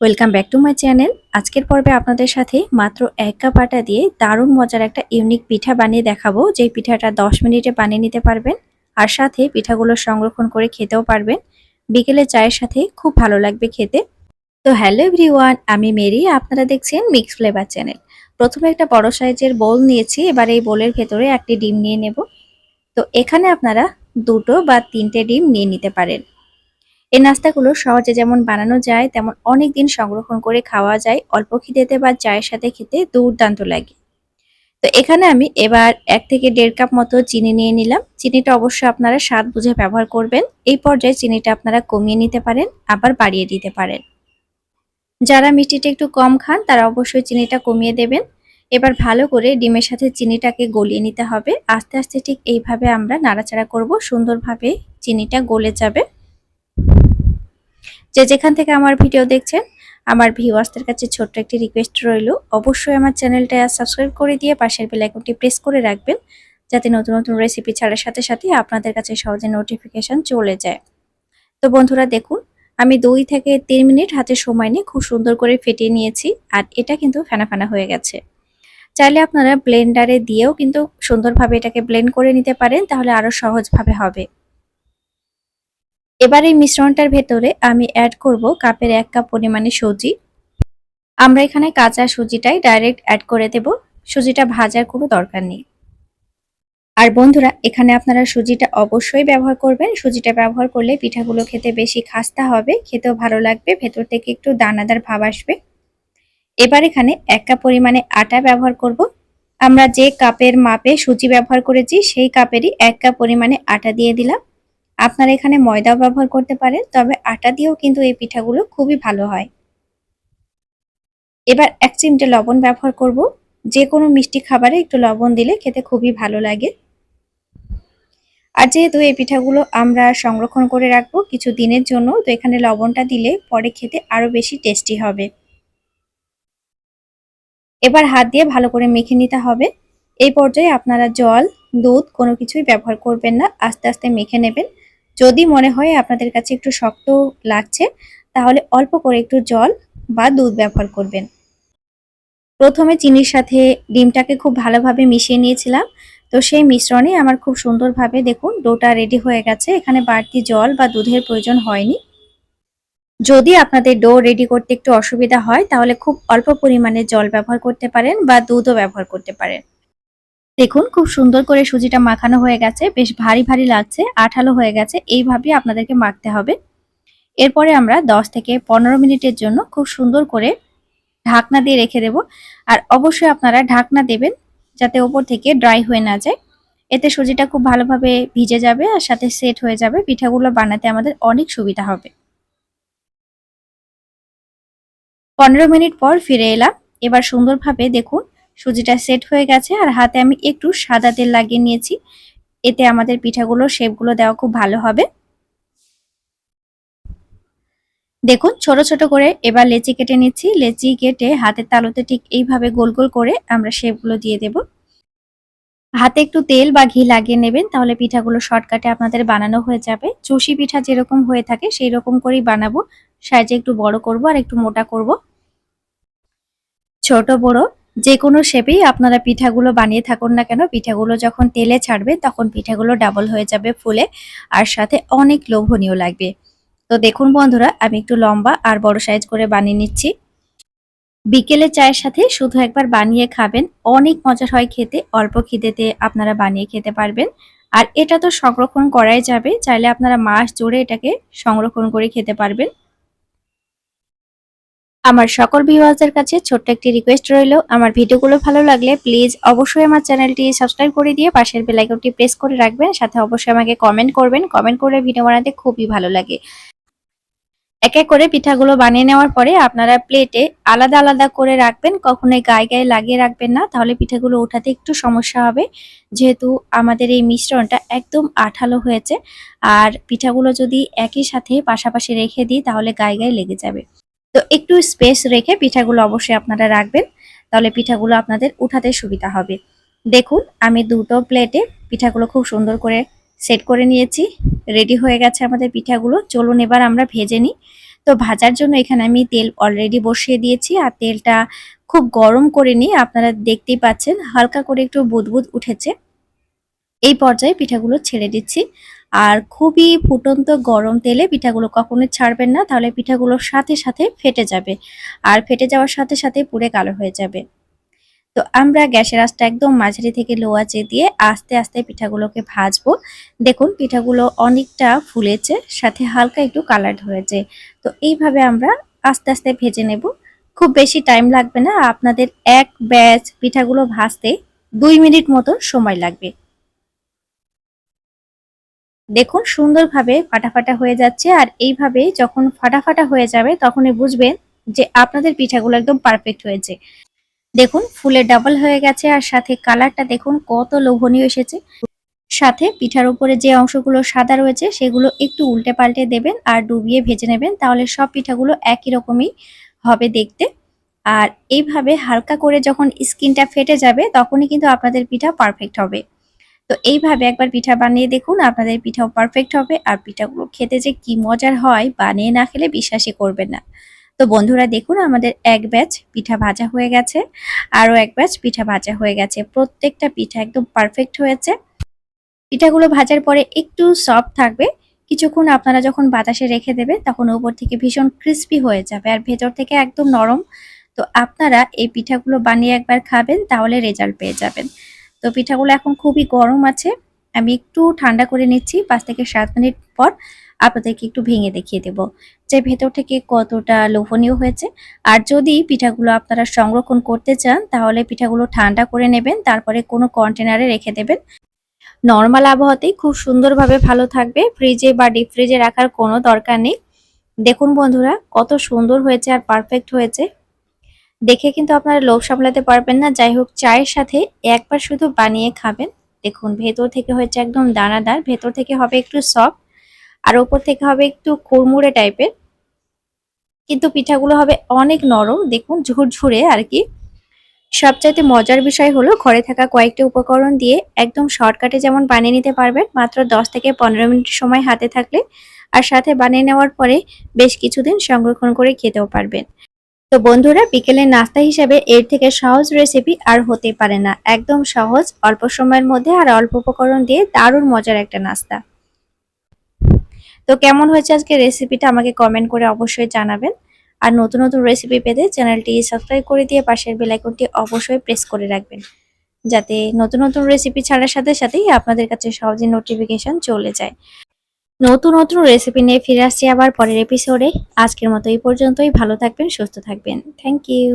Welcome back to my channel. আজকের পর্বে আপনাদের সাথে মাত্র 1 কাপ আটা দিয়ে দারুণ মজার একটা ইউনিক পিঠা বানিয়ে দেখাবো, যেই পিঠাটা 10 মিনিটে বানিয়ে নিতে পারবেন আর সাথে পিঠাগুলো সংরক্ষণ করে খেতেও পারবেন। বিকেলে চায়ের সাথে খুব ভালো লাগবে খেতে। তো হ্যালো এভরিওয়ান, আমি মেরি, আপনারা দেখছেন মিক্স ফ্লেভার চ্যানেল। প্রথমে একটা বড় সাইজের বোল নিয়েছি, এবার এই বোলের ভেতরে একটি ডিম নিয়ে নেব। তো এখানে আপনারা 2টো বা 3টে ডিম নিয়ে নিতে পারেন। এই নাস্তাগুলো সহজে যেমন বানানো যায়, তেমন অনেক দিন সংরক্ষণ করে খাওয়া যায়। অল্প খিদেতে বা চায়ের সাথে খেতে দুর্দান্ত লাগে। তো এখানে আমি এবার 1 থেকে 1.5 কাপ মতো চিনি নিয়ে নিলাম। চিনিটা অবশ্যই আপনারা স্বাদ বুঝে ব্যবহার করবেন। এই পর্যায়ে চিনিটা আপনারা কমিয়ে নিতে পারেন, আবার বাড়িয়ে দিতে পারেন। যারা মিষ্টিটা একটু কম খান তারা অবশ্যই চিনিটা কমিয়ে দেবেন। এবার ভালো করে ডিমের সাথে চিনিটাকে গলিয়ে নিতে হবে। আস্তে আস্তে ঠিক এইভাবে আমরা নাড়াচাড়া করব, সুন্দরভাবে চিনিটা গলে যাবে। যে যেখান থেকে আমার ভিডিও দেখছেন, আমার ভিউয়ার্সদের কাছে ছোট্ট একটি রিকোয়েস্ট রইল, অবশ্যই আমার চ্যানেলটা সাবস্ক্রাইব করে দিয়ে পাশের বেল আইকনটি প্রেস করে রাখবেন, যাতে নতুন নতুন রেসিপি ছাড়ার সাথে সাথে আপনাদের কাছে সহজে নোটিফিকেশন চলে যায়। তো বন্ধুরা দেখুন, আমি 2 থেকে 3 মিনিট হাতে সময় নিয়ে খুব সুন্দর করে ফেটিয়ে নিয়েছি, আর এটা কিন্তু ফেনা ফেনা হয়ে গেছে। চাইলে আপনারা ব্লেন্ডারে দিয়েও কিন্তু সুন্দরভাবে এটাকে ব্লেন্ড করে নিতে পারেন, তাহলে আরো সহজভাবে হবে। এবার এই মিশ্রণটার ভেতরে আমি অ্যাড করব কাপের 1 কাপ পরিমাণে সুজি। আমরা এখানে কাঁচা সুজিটাই ডাইরেক্ট অ্যাড করে দেব, সুজিটা ভাজার কোনো দরকার নেই। আর বন্ধুরা, এখানে আপনারা সুজিটা অবশ্যই ব্যবহার করবেন। সুজিটা ব্যবহার করলে পিঠাগুলো খেতে বেশি খাস্তা হবে, খেতেও ভালো লাগবে, ভেতর থেকে একটু দানাদার ভাব আসবে। এবার এখানে 1 কাপ পরিমাণে আটা ব্যবহার করব। আমরা যে কাপের মাপে সুজি ব্যবহার করেছি সেই কাপেরই 1 কাপ পরিমাণে আটা দিয়ে দিলাম। আপনারা এখানে ময়দাও ব্যবহার করতে পারেন, তবে আটা দিয়েও কিন্তু এই পিঠাগুলো খুবই ভালো হয়। এবার 1 চিমটে লবণ ব্যবহার করব। যে কোনো মিষ্টি খাবারে একটু লবণ দিলে খেতে খুবই ভালো লাগে। আর যেহেতু এই পিঠাগুলো আমরা সংরক্ষণ করে রাখবো কিছু দিনের জন্য, তো এখানে লবণটা দিলে পরে খেতে আরো বেশি টেস্টি হবে। এবার হাত দিয়ে ভালো করে মেখে নিতে হবে। এই পর্যায়ে আপনারা জল, দুধ কোনো কিছুই ব্যবহার করবেন না, আস্তে আস্তে মেখে নেবেন। যদি মনে হয় আপনাদের কাছে একটু শক্ত লাগছে, তাহলে অল্প করে একটু জল বা দুধ ব্যবহার করবেন। প্রথমে চিনির সাথে ডিমটাকে খুব ভালোভাবে মিশিয়ে নিয়েছিলাম। তো সেই মিশ্রণে আমার খুব সুন্দরভাবে দেখুন ডোটা রেডি হয়ে গেছে। এখানে বাড়তি জল বা দুধের প্রয়োজন হয়নি। যদি আপনাদের ডো রেডি করতে একটু অসুবিধা হয়, তাহলে খুব অল্প পরিমাণে জল ব্যবহার করতে পারেন বা দুধও ব্যবহার করতে পারেন। দেখুন খুব সুন্দর করে সুজিটা মাখানো হয়ে গেছে, বেশ ভারী ভারী লাগছে, আঠালো হয়ে গেছে। এইভাবেই আপনাদেরকে মাখতে হবে। এরপরে আমরা 10 থেকে 15 মিনিটের জন্য খুব সুন্দর করে ঢাকনা দিয়ে রেখে দেব। আর অবশ্যই আপনারা ঢাকনা দেবেন যাতে ওপর থেকে ড্রাই হয়ে না যায়। এতে সুজিটা খুব ভালোভাবে ভিজে যাবে আর সাথে সেট হয়ে যাবে। পিঠাগুলো বানাতে আমাদের অনেক সুবিধা হবে। 15 মিনিট পর ফিরে এলাম। এবার সুন্দরভাবে দেখুন সুজিটা সেট হয়ে গেছে, আর হাতে আমি একটু সাদা তেল লাগিয়ে নিয়েছি। এতে আমাদের পিঠাগুলোর শেপগুলো দেওয়া খুব ভালো হবে। দেখুন ছোট ছোট করে এবার লেচি কেটে নিচ্ছি। লেচি কেটে হাতের তালুতে ঠিক এইভাবে গোল গোল করে আমরা শেপগুলো দিয়ে দেব। হাতে একটু তেল বা ঘি লাগিয়ে নেবেন, তাহলে পিঠাগুলো শর্টকাটে আপনাদের বানানো হয়ে যাবে। চষি পিঠা যেরকম হয়ে থাকে সেই রকম করেই বানাবো। সাইজে একটু বড় করব আর একটু মোটা করব। ছোট বড় যে কোনো শেপেই আপনারা পিঠাগুলো বানিয়ে থাকুন না কেন, পিঠাগুলো যখন তেলে ছাড়বে তখন পিঠাগুলো ডাবল হয়ে যাবে ফুলে, আর সাথে অনেক লোভনীয় লাগবে। তো দেখুন বন্ধুরা, আমি একটু লম্বা আর বড় সাইজ করে বানিয়ে নিচ্ছি। বিকেলে চায়ের সাথে শুধু একবার বানিয়ে খাবেন, অনেক মজার হয় খেতে। অল্প খিদেতে আপনারা বানিয়ে খেতে পারবেন। আর এটা তো সংরক্ষণ করাই যাবে, চাইলে আপনারা মাস জুড়ে এটাকে সংরক্ষণ করে খেতে পারবেন। আমার সকল ভিউয়ার্সদের কাছে ছোট্ট একটি রিকোয়েস্ট রইল, আমার ভিডিওগুলো ভালো লাগলে প্লিজ অবশ্যই আমার চ্যানেলটি সাবস্ক্রাইব করে দিয়ে পাশের বেল আইকনটি প্রেস করে রাখবেন। সাথে অবশ্যই আমাকে কমেন্ট করবেন, কমেন্ট করে ভিডিও বানাতে খুবই ভালো লাগে। এক এক করে পিঠাগুলো বানিয়ে নেওয়ার পরে আপনারা প্লেটে আলাদা আলাদা করে রাখবেন, কখনোই গায়ে গায়ে লাগিয়ে রাখবেন না, তাহলে পিঠাগুলো ওঠাতে একটু সমস্যা হবে। যেহেতু আমাদের এই মিশ্রণটা একদম আঠালো হয়েছে, আর পিঠাগুলো যদি একই সাথে পাশাপাশি রেখে দিই তাহলে গায়ে গায়ে লেগে যাবে। তো একটু স্পেস রেখে পিঠাগুলো অবশ্যই আপনারা রাখবেন, তাহলে পিঠাগুলো আপনাদের উঠাতে সুবিধা হবে। দেখুন আমি দুটো প্লেটে পিঠাগুলো খুব সুন্দর করে সেট করে নিয়েছি। রেডি হয়ে গেছে আমাদের পিঠাগুলো। চলুন এবার আমরা ভেজে নিই। তো ভাজার জন্য এখানে আমি তেল অলরেডি বসিয়ে দিয়েছি আর তেলটা খুব গরম করে নিয়ে আপনারা দেখতেই পাচ্ছেন হালকা করে একটু বুদবুদ উঠেছে। এই পর্যায়ে পিঠাগুলো ছেড়ে দিচ্ছি। আর খুবই ফুটন্ত গরম তেলে পিঠাগুলো কখনোই ছাড়বেন না, তাহলে পিঠাগুলো সাথে সাথে ফেটে যাবে আর ফেটে যাওয়ার সাথে সাথে পুড়ে কালো হয়ে যাবে। তো আমরা গ্যাসের আঁচটা একদম মাঝারি থেকে লো আঁচে দিয়ে আস্তে আস্তে পিঠাগুলোকে ভাজবো। দেখুন পিঠাগুলো অনেকটা ফুলেছে, সাথে হালকা একটু কালার ধরেছে। তো এইভাবে আমরা আস্তে আস্তে ভেজে নেব। খুব বেশি টাইম লাগবে না, আপনাদের এক ব্যাচ পিঠাগুলো ভাজতে 2 মিনিট মতো সময় লাগবে। দেখুন সুন্দরভাবে ফাটা ফাটা হয়ে যাচ্ছে, আর এইভাবে যখন ফাটা ফাটা হয়ে যাবে তখনই বুঝবেন যে আপনাদের পিঠাগুলো একদম পারফেক্ট হয়েছে। দেখুন ফুলে ডাবল হয়ে গেছে আর সাথে কালারটা দেখুন কত লোভনীয় এসেছে। সাথে পিঠার উপরে যে অংশগুলো সাদা রয়েছে সেগুলো একটু উল্টে পাল্টে দেবেন আর ডুবিয়ে ভেজে নেবেন, তাহলে সব পিঠাগুলো একই রকমই হবে দেখতে। আর এইভাবে হালকা করে যখন স্কিনটা ফেটে যাবে তখনই কিন্তু আপনাদের পিঠা পারফেক্ট হবে। তো এইভাবে একবার পিঠা বানিয়ে দেখুন, আপনাদের পিঠাও পারফেক্ট হবে। আর পিঠাগুলো খেতে যে কি মজার হয় বানিয়ে না খেলে বিশ্বাসই করবেন না। তো বন্ধুরা দেখুন আমাদের এক ব্যাচ পিঠা ভাজা হয়ে গেছে, আরও এক ব্যাচ পিঠা ভাজা হয়ে গেছে। প্রত্যেকটা পিঠা একদম পারফেক্ট হয়েছে। পিঠাগুলো ভাজার পরে একটু সফট থাকবে, কিছুক্ষণ আপনারা যখন বাতাসে রেখে দেবেন তখন উপর থেকে ভীষণ ক্রিস্পি হয়ে যাবে আর ভেতর থেকে একদম নরম। তো আপনারা এই পিঠাগুলো বানিয়ে একবার খাবেন, তাহলে রেজাল্ট পেয়ে যাবেন। তো পিঠাগুলো এখন খুবই গরম আছে, আমি একটু ঠান্ডা করে নিচ্ছি। 5 থেকে 7 মিনিট পর আপনাদেরকে একটু ভেঙে দেখিয়ে দেব যে ভেতর থেকে কতটা লোভনীয় হয়েছে। আর যদি পিঠাগুলো আপনারা সংরক্ষণ করতে চান তাহলে পিঠাগুলো ঠান্ডা করে নেবেন, তারপরে কোনো কন্টেনারে রেখে দেবেন। নর্মাল আবহাওয়াতেই খুব সুন্দরভাবে ভালো থাকবে, ফ্রিজে বা ডিপ ফ্রিজে রাখার কোনো দরকার নেই। দেখুন বন্ধুরা কত সুন্দর হয়েছে আর পারফেক্ট হয়েছে, দেখে কিন্তু আপনারা লোভ সামলাতে পারবেন না। যাই হোক চায়ের সাথে একবার শুধু বানিয়ে খাবেন। দেখুন ভেতর থেকে হয়েছে একদম দানাদার, ভেতর থেকে হবে একটু সফট আর ওপর থেকে হবে একটু কুড়মুড়ে টাইপের, কিন্তু পিঠাগুলো হবে অনেক নরম, দেখুন ঝুরঝুরে আর কি। সবচাইতে মজার বিষয় হলো ঘরে থাকা কয়েকটি উপকরণ দিয়ে একদম শর্টকাটে যেমন বানিয়ে নিতে পারবেন মাত্র 10 থেকে 15 মিনিট সময় হাতে থাকলে, আর সাথে বানিয়ে নেওয়ার পরে বেশ কিছুদিন সংরক্ষণ করে খেতেও পারবেন। তো বন্ধুরা বিকেলের নাস্তা হিসেবে এর থেকে সহজ রেসিপি আর হতে পারে না। একদম সহজ, অল্প সময়ের মধ্যে আর অল্প উপকরণ দিয়ে দারুণ মজার একটা নাস্তা। তো কেমন হয়েছে আজকে রেসিপিটা আমাকে কমেন্ট করে অবশ্যই জানাবেন। আর নতুন নতুন রেসিপি পেতে চ্যানেলটি সাবস্ক্রাইব করে দিয়ে পাশের বেল আইকনটি অবশ্যই প্রেস করে রাখবেন, যাতে নতুন নতুন রেসিপি ছাড়ার সাথে সাথেই আপনাদের কাছে সহজে নোটিফিকেশন চলে যায়। নতুন নতুন রেসিপি নিয়ে ফিরে আসছি আবার পরের এপিসোডে। আজকের মতো এই পর্যন্তই, ভালো থাকবেন, সুস্থ থাকবেন। Thank you.